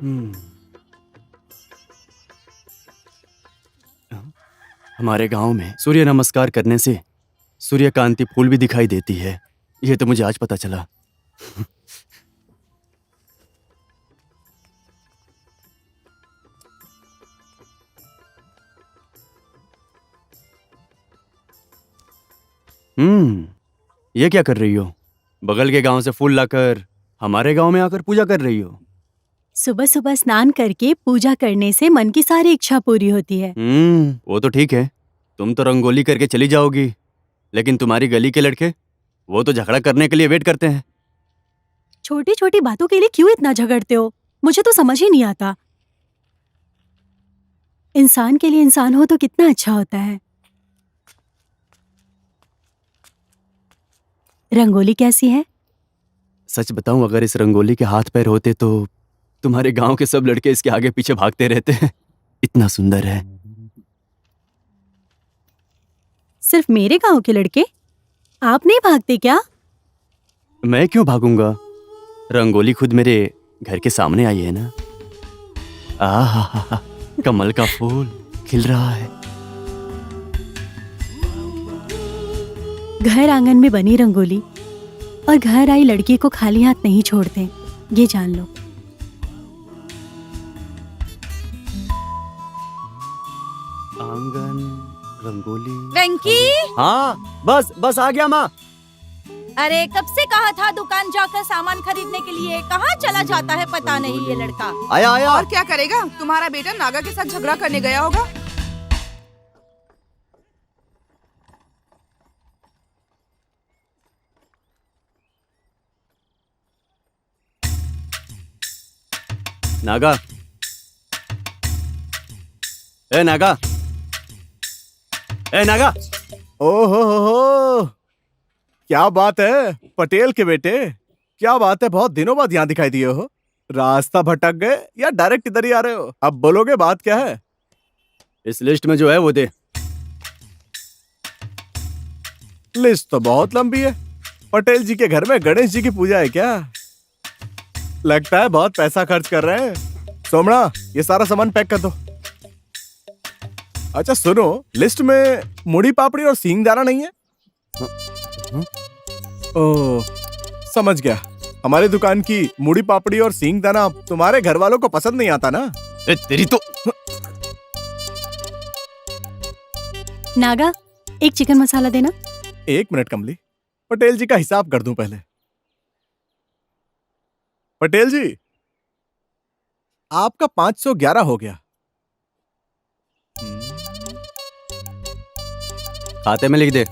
हम्म, हमारे गांव में सूर्य नमस्कार करने से सूर्यकांति फूल भी दिखाई देती है। ये तो मुझे आज पता चला। ये क्या कर रही हो? बगल के गांव से फूल लाकर हमारे गांव में आकर पूजा कर रही हो? सुबह सुबह स्नान करके पूजा करने से मन की सारी इच्छा पूरी होती है। वो तो ठीक है, तुम तो रंगोली करके चली जाओगी, लेकिन तुम्हारी गली के लड़के वो तो झगड़ा करने के लिए वेट करते हैं। छोटी छोटी बातों के लिए क्यों इतना झगड़ते हो? मुझे तो समझ ही नहीं आता। इंसान के लिए इंसान हो तो कितना अच्छा होता है। रंगोली कैसी है? सच बताऊं, अगर इस रंगोली के हाथ पैर होते तो तुम्हारे गांव के सब लड़के इसके आगे पीछे भागते रहते हैं। इतना सुंदर है। सिर्फ मेरे गांव के लड़के? आप नहीं भागते क्या? मैं क्यों भागूंगा? रंगोली खुद मेरे घर के सामने आई है ना। आहा, कमल का फूल खिल रहा है। घर आंगन में बनी रंगोली और घर आई लड़की को खाली हाथ नहीं छोड़ते, ये जान लो। आंगन, रंगोली। वेंकी, हाँ, बस आ गया माँ। अरे कब से कहा था दुकान जाकर सामान खरीदने के लिए, कहाँ चला जाता है पता नहीं ये लड़का। आया। और क्या करेगा? तुम्हारा बेटा नागा के साथ झगड़ा करने गया होगा। नागा, ए नागा, ए नागा। ओहो, क्या बात है पटेल के बेटे, क्या बात है, बहुत दिनों बाद यहाँ दिखाई दिए हो। रास्ता भटक गए या डायरेक्ट इधर ही आ रहे हो? अब बोलोगे बात क्या है? इस लिस्ट में जो है वो दे। लिस्ट तो बहुत लंबी है। पटेल जी के घर में गणेश जी की पूजा है क्या? लगता है बहुत पैसा खर्च कर रहे हैं। सोमना, ये सारा सामान पैक कर दो। अच्छा सुनो, लिस्ट में मुड़ी पापड़ी और सींग दाना नहीं है? ओह, समझ गया। हमारी दुकान की मुड़ी पापड़ी और सींग दाना तुम्हारे घर वालों को पसंद नहीं आता ना? तेरी तो। नागा, एक चिकन मसाला देना। 1 मिनट कमली, पटेल जी का हिसाब कर दूं पहले। पटेल जी, आपका 511 हो गया। खाते में लिख दे।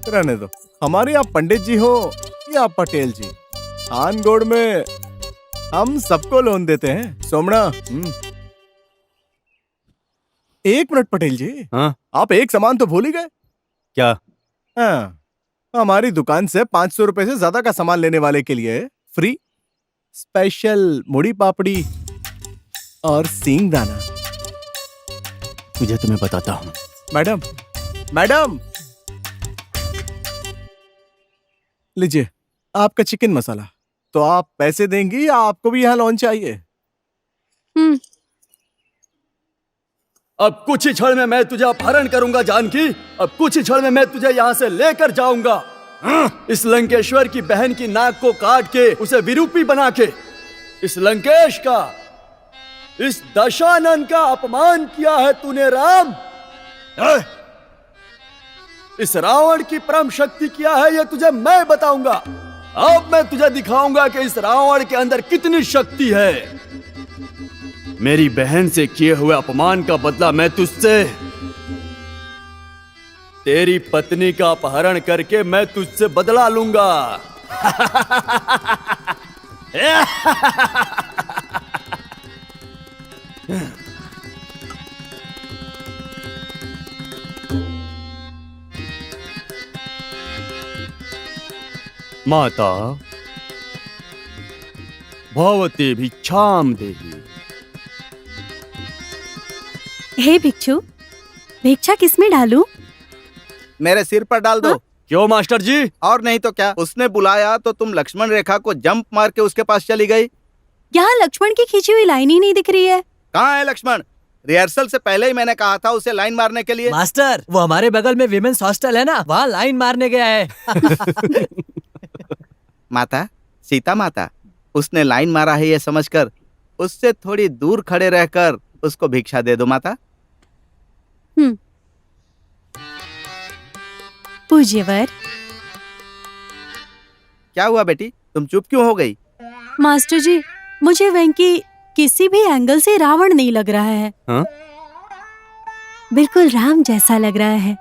रहने दो। हमारे आप पंडित जी हो या पटेल जी, आनगोड़ में हम सबको लोन देते हैं। सोमना, 1 मिनट पटेल जी। हाँ? आप एक सामान तो भूल ही गए। क्या? हाँ, हमारी दुकान से 500 रुपए से ज्यादा का सामान लेने वाले के लिए फ्री स्पेशल मुड़ी पापड़ी और सींग दाना। तुझे तो मैं बताता हूँ। मैडम, लीजिए आपका चिकन मसाला। तो आप पैसे देंगी या आपको भी यहाँ लोन चाहिए? अब कुछ ही क्षण में मैं तुझे अपहरण करूंगा जानकी। अब कुछ ही क्षण में मैं तुझे यहाँ से लेकर जाऊंगा। इस लंकेश्वर की बहन की नाक को काट के उसे विरूपी बना के इस लंकेश का, इस दशानन का अपमान किया है तूने राम। इस रावण की परम शक्ति क्या है ये तुझे मैं बताऊंगा। अब मैं तुझे दिखाऊंगा कि इस रावण के अंदर कितनी शक्ति है। मेरी बहन से किए हुए अपमान का बदला मैं तुझसे, तेरी पत्नी का अपहरण करके मैं तुझसे बदला लूंगा। माता भवते भिक्षाम देहि। हे भिक्षु, भिक्षा किसमें डालूं? मेरे सिर पर डाल दो। हाँ? क्यों मास्टर जी? और नहीं तो क्या, उसने बुलाया तो तुम लक्ष्मण रेखा को जंप मार के उसके पास चली गई। यहाँ लक्ष्मण की खींची हुई लाइन ही नहीं दिख रही है। कहाँ है लक्ष्मण? रिहर्सल से पहले ही मैंने कहा था उसे लाइन मारने के लिए। मास्टर, वो हमारे बगल में विमेंस हॉस्टल है ना, वहाँ लाइन मारने गया है। माता, सीता माता, उसने लाइन मारा है ये समझकर उससे थोड़ी दूर खड़े रहकर उसको भिक्षा दे दो माता। पूज्यवर। क्या हुआ बेटी, तुम चुप क्यों हो गई? मास्टर जी, मुझे वेंकी किसी भी एंगल से रावण नहीं लग रहा है। हाँ? बिल्कुल राम जैसा लग रहा है।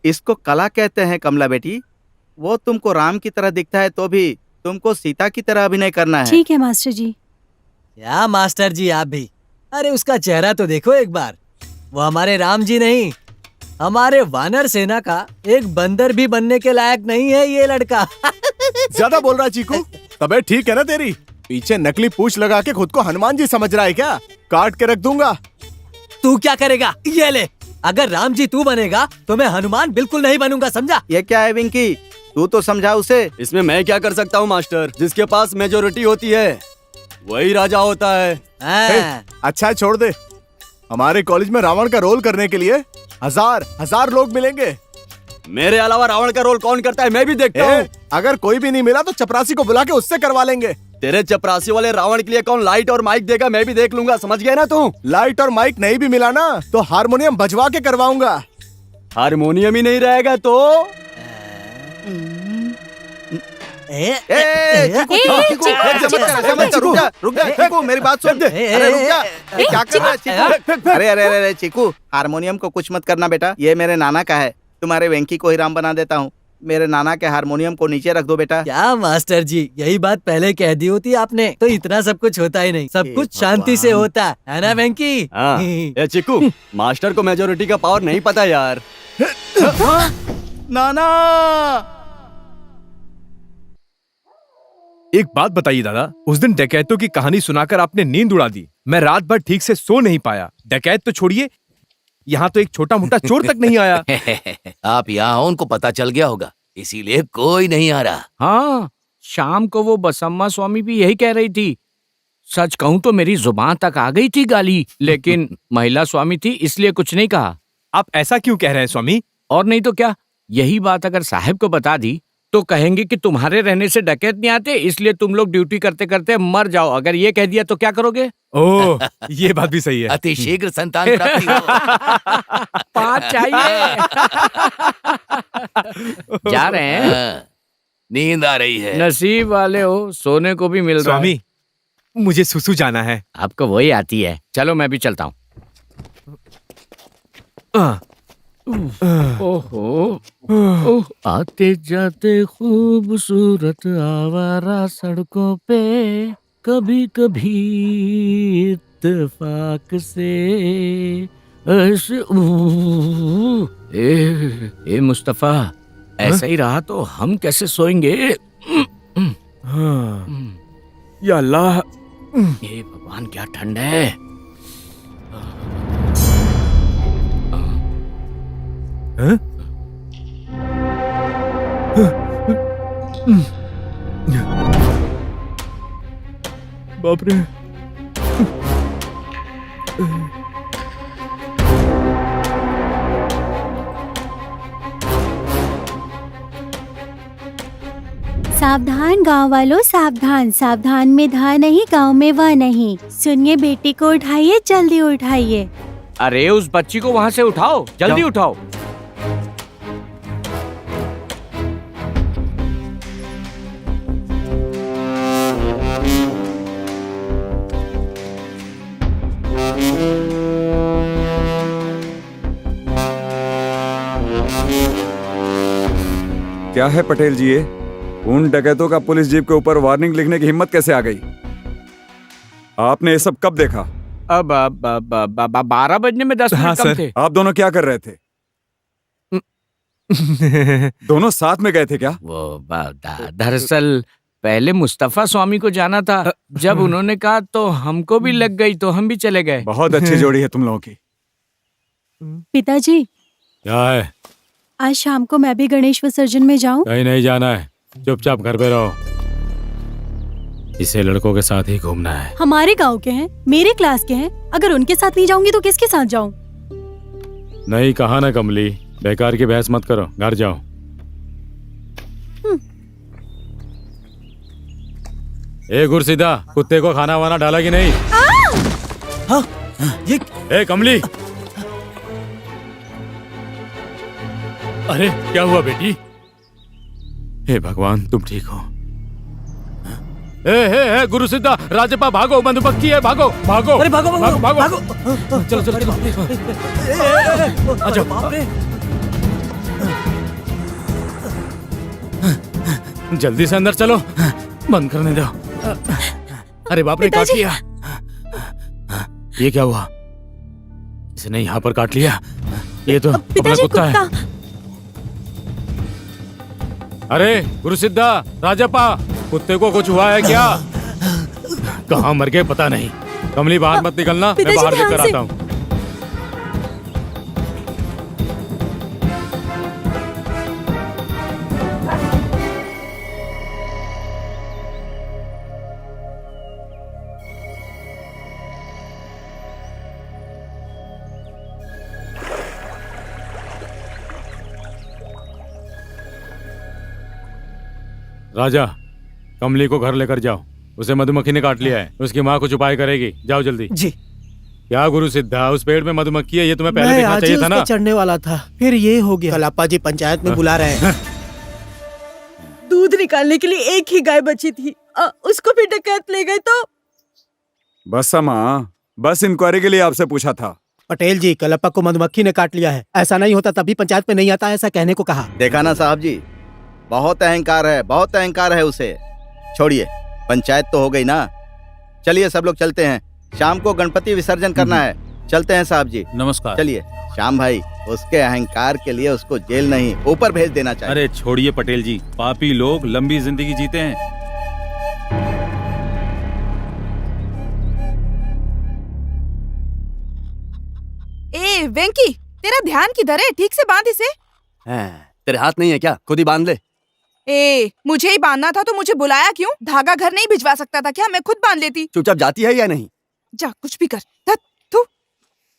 इसको कला कहते हैं कमला बेटी। वो तुमको राम की तरह दिखता है तो भी तुमको सीता की तरह अभिनय करना है। ठीक है मास्टर जी। क्या मास्टर जी आप भी? अरे उसका चेहरा तो देखो एक बार। वो हमारे राम जी नहीं, हमारे वानर सेना का एक बंदर भी बनने के लायक नहीं है ये लड़का। ज्यादा बोल रहा चीकू? तबीयत ठीक है ना तेरी? पीछे नकली पूछ लगा के खुद को हनुमान जी समझ रहा है क्या? काट के रख दूंगा। तू क्या करेगा? ये ले, अगर राम जी तू बनेगा तो मैं हनुमान बिल्कुल नहीं बनूंगा, समझा? ये क्या है विंकी, तू तो समझा उसे। इसमें मैं क्या कर सकता हूँ मास्टर? जिसके पास मेजोरिटी होती है वही राजा होता है। हाँ। अच्छा छोड़ दे। हमारे कॉलेज में रावण का रोल करने के लिए हजार लोग मिलेंगे। मेरे अलावा रावण का रोल कौन करता है मैं भी देखता हूँ। अगर कोई भी नहीं मिला तो चपरासी को बुला के उससे करवा लेंगे। तेरे चपरासी वाले रावण के लिए कौन लाइट और माइक देगा मैं भी देख लूंगा, समझ गया ना तू? लाइट और माइक नहीं भी मिला ना तो हारमोनियम बजवा के करवाऊंगा। हारमोनियम ही नहीं रहेगा तो? रुक जा चीकू, मेरी बात सुन। अरे रुक जा, क्या कर रहा है चीकू? अरे चीकू, हारमोनियम को कुछ मत करना बेटा, ये मेरे नाना का है। तुम्हारे वेंकी को ही राम बना देता हूँ। मेरे नाना के हारमोनियम को नीचे रख दो बेटा। क्या मास्टर जी, यही बात पहले कह दी होती आपने तो इतना सब कुछ होता ही नहीं। सब कुछ शांति से होता है ना वेंकी? हाँ। ए चिक्कू, मास्टर को मेजोरिटी का पावर नहीं पता यार। नाना, एक बात बताइए दादा, उस दिन डकैतों की कहानी सुनाकर आपने नींद उड़ा दी। मैं रात भर ठीक से सो नहीं पाया। डकैत तो छोड़िए, यहाँ तो एक छोटा मोटा चोर तक नहीं आया। आप यहाँ हो, उनको पता चल गया होगा, इसीलिए कोई नहीं आ रहा। हाँ, शाम को वो बसम्मा स्वामी भी यही कह रही थी। सच कहूं तो मेरी जुबान तक आ गई थी गाली, लेकिन महिला स्वामी थी इसलिए कुछ नहीं कहा। आप ऐसा क्यों कह रहे हैं स्वामी? और नहीं तो क्या, यही बात अगर साहब को बता दी तो कहेंगे कि तुम्हारे रहने से डकैत नहीं आते, इसलिए तुम लोग ड्यूटी करते करते मर जाओ। अगर ये कह दिया तो क्या करोगे? ओह, ये बात भी सही है। अति शीघ्र संतान प्राप्ति हो। 5 चाहिए। जा रहे हैं? हाँ, नींद आ रही है। नसीब वाले हो, सोने को भी मिल रहा है। स्वामी, मुझे सुसु जाना है। आपको वही आती है, चलो मैं भी चलता हूँ। ओहो, ओह, आते जाते खूबसूरत आवारा सड़कों पे, कभी कभी इत्तेफाक से ऐसे। ए मुस्तफा, ऐसा ही रहा तो हम कैसे सोएंगे? हाँ, या अल्लाह। ये भगवान क्या ठंड है। हाँ? बाप रे। सावधान गांव वालों, सावधान। सावधान में धा नहीं, गांव में वह नहीं। सुनिए, बेटी को उठाइए, जल्दी उठाइए। अरे उस बच्ची को वहाँ से उठाओ, जल्दी उठाओ। क्या है पटेल जी, ये उन डकैतों का पुलिस जीप के ऊपर वार्निंग लिखने की हिम्मत कैसे आ गई? आपने ये सब कब देखा? अब 12 बजने में 10 हाँ, मिनट कम सर। थे। आप दोनों क्या कर रहे थे? दोनों साथ में गए थे क्या? वो दरअसल पहले मुस्तफा स्वामी को जाना था, जब उन्होंने कहा तो हमको भी लग गई तो हम भी चले गए। बहुत अच्छी जोड़ी है तुम लोगों की। पिताजी, क्या है? आज शाम को मैं भी गणेश विसर्जन में जाऊं? कहीं नहीं जाना है, चुपचाप घर पे रहो। इसे लड़कों के साथ ही घूमना है। हमारे गांव के हैं, मेरे क्लास के हैं। अगर उनके साथ नहीं जाऊंगी तो किसके साथ जाऊं? नहीं कहा ना कमली, बेकार की बहस मत करो, घर जाओ। ए गुरसीदा, कुत्ते को खाना वाना डाला कि नहीं? हाँ, ये ए कमली, अरे क्या हुआ बेटी? हे भगवान, तुम ठीक हो? ए गुरु सिद्धा, राजपा भागो, मधुमक्खी है, भागो भागो। अरे भागो भागो भागो, भागो। चलो चलो चलो। अच्छा बाप रे। जल्दी से अंदर चलो, बंद करने दो। अरे बाप रे, काट लिया। ये क्या हुआ? इसने यहाँ पर काट लिया। ये तो अपना पिताजी, कुत्ता है। अरे गुरुसिद्धा, राजप्पा, कुत्ते को कुछ हुआ है क्या? कहाँ मर गए पता नहीं। कमली बाहर मत निकलना, मैं पिताजी, बाहर ध्यान लेकर से। आता हूँ। राजा, कमली को घर लेकर जाओ, उसे मधुमक्खी ने काट लिया है, उसकी माँ कुछ उपाय करेगी, जाओ जल्दी। जी। क्या गुरु सिद्धा, उस पेड़ में मधुमक्खी है, ये तुम्हें पहले देखना चाहिए था ना। चढ़ने वाला था, फिर ये हो गया। कलापा जी पंचायत में बुला रहे हैं। दूध निकालने के लिए एक ही गाय बची थी, उसको भी डकैत ले गए तो। बस माँ, बस इंक्वायरी के लिए आपसे पूछा था। पटेल जी, कलप्पा को मधुमक्खी ने काट लिया है। ऐसा नहीं होता तभी पंचायत में नहीं आता, ऐसा कहने को कहा। देखा ना साहब जी, बहुत अहंकार है, बहुत अहंकार है उसे। छोड़िए, पंचायत तो हो गई ना। चलिए सब लोग चलते हैं, शाम को गणपति विसर्जन करना है। चलते हैं साहब जी। नमस्कार। चलिए श्याम भाई, उसके अहंकार के लिए उसको जेल नहीं, ऊपर भेज देना चाहिए। अरे छोड़िए पटेल जी, पापी लोग लंबी जिंदगी जीते हैं। ए वेंकी, तेरा ध्यान किधर है? ठीक से बांध इसे। तेरे हाथ नहीं है क्या? खुद ही बांध ले। ए, मुझे ही बांधना था तो मुझे बुलाया क्यों? धागा घर नहीं भिजवा सकता था क्या? मैं खुद बांध लेती। चुपचाप जाती है या नहीं? जा, कुछ भी कर। धत, थू।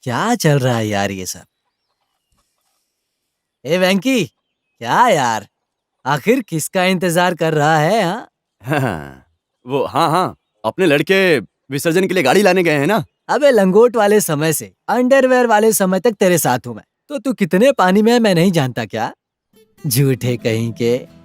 क्या चल रहा है यार ये सब? ए वेंकी, क्या यार, आखिर किसका इंतजार कर रहा है? हाँ, अपने लड़के विसर्जन के लिए गाड़ी लाने गए हैं ना। अबे लंगोट वाले समय से अंडरवेयर वाले समय तक तेरे साथ हूँ मैं, तो तू कितने पानी में है मैं नहीं जानता क्या? झूठे कहीं के।